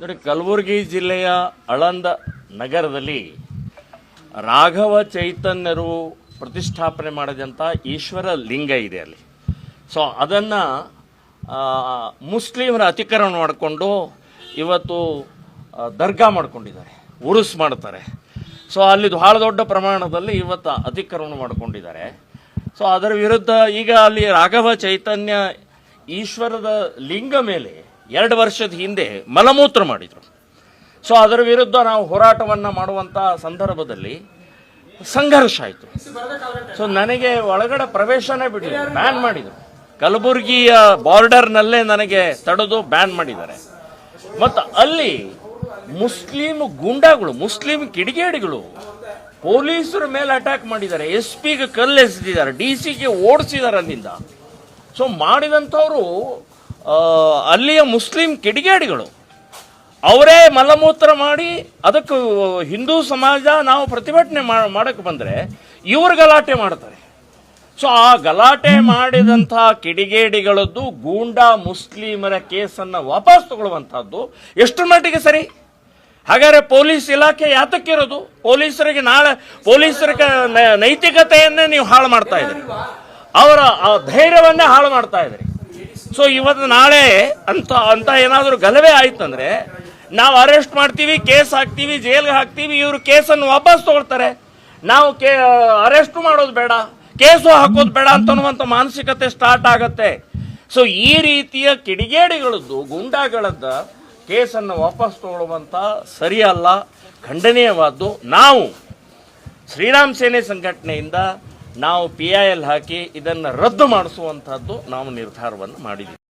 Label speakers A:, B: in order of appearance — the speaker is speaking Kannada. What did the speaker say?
A: ನೋಡಿ, ಕಲಬುರಗಿ ಜಿಲ್ಲೆಯ ಆಳಂದ ನಗರದಲ್ಲಿ ರಾಘವ ಚೈತನ್ಯರು ಪ್ರತಿಷ್ಠಾಪನೆ ಮಾಡಿದಂಥ ಈಶ್ವರ ಲಿಂಗ ಇದೆ ಅಲ್ಲಿ. ಸೊ ಅದನ್ನು ಮುಸ್ಲಿಮರ ಅತಿಕ್ರಮಣ ಮಾಡಿಕೊಂಡು ಇವತ್ತು ದರ್ಗಾ ಮಾಡ್ಕೊಂಡಿದ್ದಾರೆ, ಉರುಸ್ ಮಾಡ್ತಾರೆ. ಸೊ ಅಲ್ಲಿ ಬಹಳ ದೊಡ್ಡ ಪ್ರಮಾಣದಲ್ಲಿ ಇವತ್ತು ಅತಿಕ್ರಮಣ ಮಾಡಿಕೊಂಡಿದ್ದಾರೆ. ಸೊ ಅದರ ವಿರುದ್ಧ ಈಗ ಅಲ್ಲಿ ರಾಘವ ಚೈತನ್ಯ ಈಶ್ವರದ ಲಿಂಗ ಮೇಲೆ 2 ವರ್ಷದ ಹಿಂದೆ ಮಲಮೂತ್ರ ಮಾಡಿದರು. ಸೊ ಅದರ ವಿರುದ್ಧ ನಾವು ಹೋರಾಟವನ್ನು ಮಾಡುವಂಥ ಸಂದರ್ಭದಲ್ಲಿ ಸಂಘರ್ಷ ಆಯಿತು. ಸೊ ನನಗೆ ಒಳಗಡೆ ಪ್ರವೇಶನೇ ಬಿಟ್ಟಿಲ್ಲ, ಬ್ಯಾನ್ ಮಾಡಿದರು. ಕಲಬುರಗಿಯ ಬಾರ್ಡರ್ನಲ್ಲೇ ನನಗೆ ತಡೆದು ಬ್ಯಾನ್ ಮಾಡಿದ್ದಾರೆ. ಮತ್ತು ಅಲ್ಲಿ ಮುಸ್ಲಿಂ ಗೂಂಡಾಗಳು, ಮುಸ್ಲಿಂ ಕಿಡಿಗೇಡಿಗಳು ಪೊಲೀಸರ ಮೇಲೆ ಅಟ್ಯಾಕ್ ಮಾಡಿದ್ದಾರೆ, SP ಗೆ ಕಲ್ಲೆಸೆದಿದ್ದಾರೆ, DC ಗೆ ಓಡಿಸಿದ್ದಾರೆ ಅಲ್ಲಿಂದ. ಸೊ ಮಾಡಿದಂಥವರು ಅಲ್ಲಿಯ ಮುಸ್ಲಿಂ ಕಿಡಿಗೇಡಿಗಳು ಅವರೇ ಮಲಮೂತ್ರ ಮಾಡಿ ಅದಕ್ಕೆ ಹಿಂದೂ ಸಮಾಜ ನಾವು ಪ್ರತಿಭಟನೆ ಮಾಡೋಕ್ಕೆ ಬಂದರೆ ಇವರು ಗಲಾಟೆ ಮಾಡ್ತಾರೆ. ಸೊ ಆ ಗಲಾಟೆ ಮಾಡಿದಂಥ ಕಿಡಿಗೇಡಿಗಳದ್ದು ಗೂಂಡಾ ಮುಸ್ಲಿಮರ ಕೇಸನ್ನು ವಾಪಸ್ ತಗೊಳ್ಳುವಂಥದ್ದು ಎಷ್ಟರ ಮಟ್ಟಿಗೆ ಸರಿ? ಹಾಗಾದರೆ ಪೊಲೀಸ್ ಇಲಾಖೆ ಯಾತಕ್ಕಿರೋದು? ಪೊಲೀಸರಿಗೆ ನಾಳೆ ಪೊಲೀಸರ ನೈತಿಕತೆಯನ್ನೇ ನೀವು ಹಾಳು ಮಾಡ್ತಾ ಇದ್ದೀರಿ, ಅವರ ಧೈರ್ಯವನ್ನೇ ಹಾಳು ಮಾಡ್ತಾ ಇದ್ದೀರಿ. ಸೊ ಇವತ್ತು ನಾಳೆ ಅಂತ ಏನಾದರೂ ಗಲಭೆ ಆಯ್ತಂದ್ರೆ ನಾವು ಅರೆಸ್ಟ್ ಮಾಡ್ತೀವಿ, ಕೇಸ್ ಹಾಕ್ತೀವಿ, ಜೈಲ್ಗೆ ಹಾಕ್ತೀವಿ, ಇವರು ಕೇಸನ್ನು ವಾಪಸ್ ತಗೊಳ್ತಾರೆ. ನಾವು ಅರೆಸ್ಟ್ ಮಾಡೋದು ಬೇಡ, ಕೇಸು ಹಾಕೋದು ಬೇಡ ಅಂತನ್ನುವಂಥ ಮಾನಸಿಕತೆ ಸ್ಟಾರ್ಟ್ ಆಗತ್ತೆ. ಸೊ ಈ ರೀತಿಯ ಕಿಡಿಗೇಡಿಗಳದ್ದು, ಗೂಂಡಾಗಳದ್ದ ಕೇಸನ್ನು ವಾಪಸ್ ತಗೊಳ್ಳುವಂಥ ಸರಿಯಲ್ಲ, ಖಂಡನೀಯವಾದ್ದು. ನಾವು ಶ್ರೀರಾಮ್ ಸೇನೆ ಸಂಘಟನೆಯಿಂದ ನಾವು PIL ಹಾಕಿ ಇದನ್ನು ರದ್ದು ಮಾಡಿಸುವಂಥದ್ದು ನಾವು ನಿರ್ಧಾರವನ್ನು ಮಾಡಿದ್ದೀವಿ.